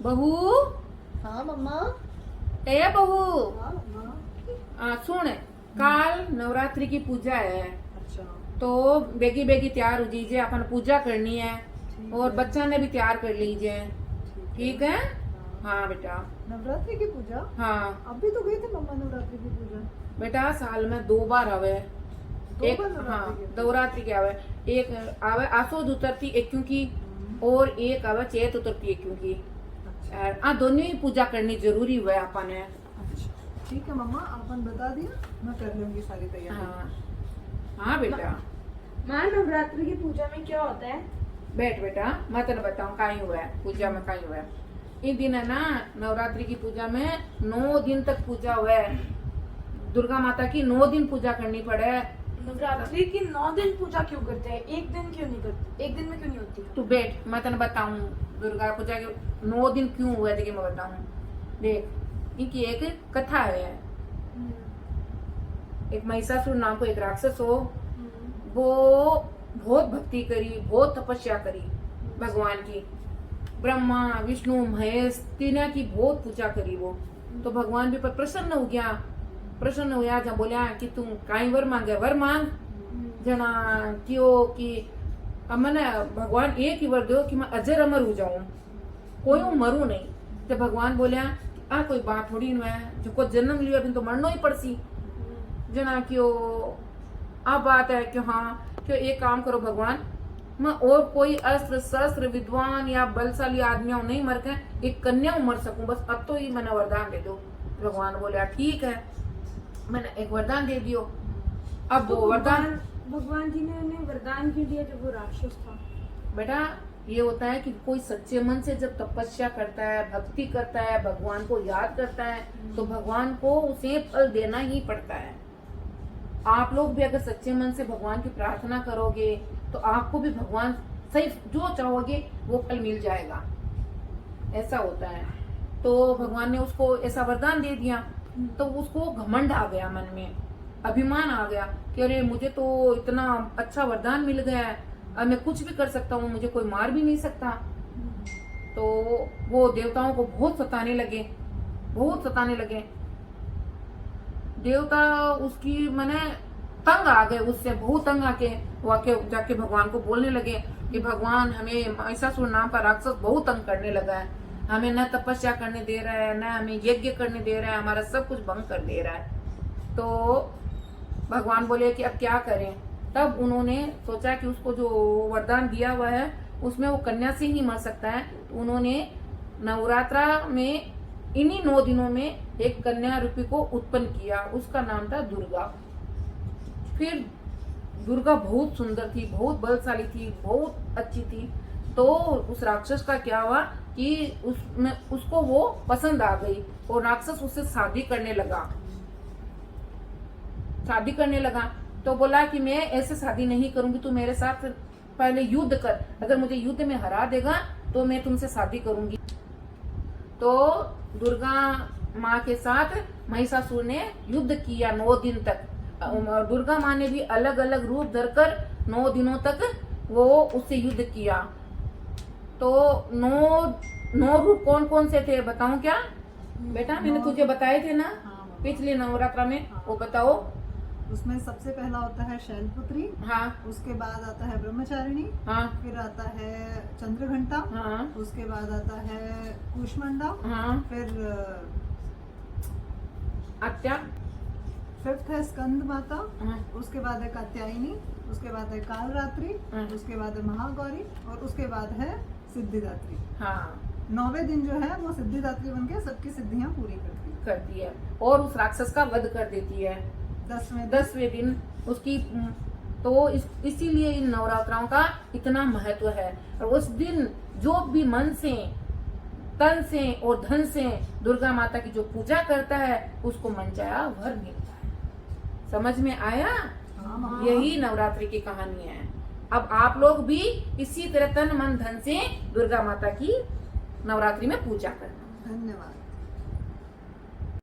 बहू। हाँ मम्मा। ए बहू। हाँ मम्मा। सुन, काल नवरात्रि की पूजा है, अच्छा। तो बेगी बेगी तैयार हो जीजिए, अपन पूजा करनी है। और बच्चा ने भी तैयार कर लीजिए, ठीक है? हाँ बेटा। नवरात्रि की पूजा? हाँ अभी तो गई थी मम्मा नवरात्रि की पूजा। बेटा, साल में 2 बार आवे। एक, हाँ, नवरात्रि के आवे। एक आवे आसो चतुर्थी एक्यों की, और एक आवे चैत चतुर्थी एक्यों की। अच्छा। दोनों ही पूजा करनी जरूरी हुआ अपन है। अच्छा ठीक है मम्मा, आपने बता दिया, मैं कर लूंगी सारी तैयारी। हाँ हाँ बेटा। माँ, नवरात्रि की पूजा में क्या होता है? बैठ बेटा, मैं तेने बताऊँ का ही हुआ है पूजा में, का ही हुआ है। इन दिन है ना, नवरात्रि की पूजा में 9 दिन तक पूजा हुआ है। दुर्गा माता की 9 दिन पूजा करनी पड़े। नवरात्रि की 9 दिन पूजा क्यों करते हैं? एक दिन क्यों नहीं करते? एक दिन में क्यों नहीं होती? तू बैठ, मैं तेने बताऊं दुर्गा पूजा के 9 दिन क्यों हुए थे, मैं बताऊं। देख, इनकी एक कथा है। एक महिषासुर नाम को एक राक्षस हो, वो बहुत भक्ति करी, बहुत तपस्या करी भगवान की। ब्रह्मा विष्णु महेश तीनों की बहुत पूजा करी वो। तो भगवान भी पर प्रसन्न हो गया। प्रसन्न हुआ जब बोलिया कि तुम काई वर मांगे, वर मांग जना क्यों कि मैंने भगवान एक ही वर दो कि मैं अजर अमर हो जाऊं, कोई मरू नहीं। तो भगवान बोलिया आ कोई बात थोड़ी न है, जो को जन्म लिया अभी तो मरना ही पड़सी। जना क्यों आ बात है कि हाँ, क्यों एक काम करो भगवान, मैं और कोई अस्त्र शस्त्र विद्वान या बलशाली आदमी नहीं मर के एक कन्या मर सकूं, बस अब तो ही मैंने वरदान दे दो। भगवान बोले ठीक है, मैंने एक वरदान दे दियो। अब तो वो वरदान भगवान जी ने उन्हें वरदान क्यों दिया जब वो राक्षस था? बेटा, ये होता है कि कोई सच्चे मन से जब तपस्या करता है, भक्ति करता है, भगवान को याद करता है, तो भगवान को उसे फल देना ही पड़ता है। आप लोग भी अगर सच्चे मन से भगवान की प्रार्थना करोगे तो आपको भी भगवान सही जो चाहोगे वो फल मिल जाएगा, ऐसा होता है। तो भगवान ने उसको ऐसा वरदान दे दिया, तो उसको घमंड आ गया, मन में अभिमान आ गया कि अरे मुझे तो इतना अच्छा वरदान मिल गया है, अब मैं कुछ भी कर सकता हूँ, मुझे कोई मार भी नहीं सकता। तो वो देवताओं को बहुत सताने लगे, बहुत सताने लगे। देवता उसकी मैंने तंग आ गए, उससे बहुत तंग आके वाके जाके भगवान को बोलने लगे कि भगवान, हमें महिषासुर नाम का राक्षस बहुत तंग करने लगा है, हमें न तपस्या करने दे रहा है, न हमें यज्ञ करने दे रहा है, हमारा सब कुछ भंग कर दे रहा है। तो भगवान बोले कि अब क्या करें। तब उन्होंने सोचा कि उसको जो वरदान दिया हुआ है उसमें वो कन्या से ही मर सकता है। तो उन्होंने नवरात्रा में इन्हीं 9 दिनों में एक कन्या रूपी को उत्पन्न किया, उसका नाम था दुर्गा। फिर दुर्गा बहुत सुंदर थी, बहुत बलशाली थी, बहुत अच्छी थी। तो उस राक्षस का क्या हुआ कि उसको वो पसंद आ गई और राक्षस उससे शादी करने लगा। शादी करने लगा तो बोला कि मैं ऐसे शादी नहीं करूंगी, तू मेरे साथ पहले युद्ध कर, अगर मुझे युद्ध में हरा देगा तो मैं तुमसे शादी करूंगी। तो दुर्गा माँ के साथ महिषासुर ने युद्ध किया 9 दिन तक। दुर्गा माँ ने भी अलग अलग रूप धरकर 9 दिनों तक वो उससे युद्ध किया। तो 9 रूप कौन कौन से थे बताऊं क्या बेटा? मैंने तुझे बताए थे ना पिछले नवरात्रा में, वो बताओ। उसमें सबसे पहला होता है शैलपुत्री। हाँ। उसके बाद आता है ब्रह्मचारिणी। हाँ। फिर आता है चंद्रघंटा। हाँ। उसके बाद आता है कूष्मांडा। हाँ। फिर आत्या। 5th है स्कंद माता। हाँ। उसके बाद है कात्यायनी। उसके बाद है कालरात्रि। हाँ। उसके बाद है महागौरी और उसके बाद है सिद्धिदात्री। हाँ। 9वें दिन जो है वो सिद्धिदात्री बनके सबकी सिद्धियां पूरी करती है और उस राक्षस का वध कर देती है 10वें दिन उसकी। तो इसीलिए इन नवरात्राओं का इतना महत्व है। और उस दिन जो भी मन से, तन से और धन से दुर्गा माता की जो पूजा करता है उसको मनचाहा वर मिलता है। समझ में आया? यही नवरात्रि की कहानी है। अब आप लोग भी इसी तरह तन मन धन से दुर्गा माता की नवरात्रि में पूजा करना। धन्यवाद।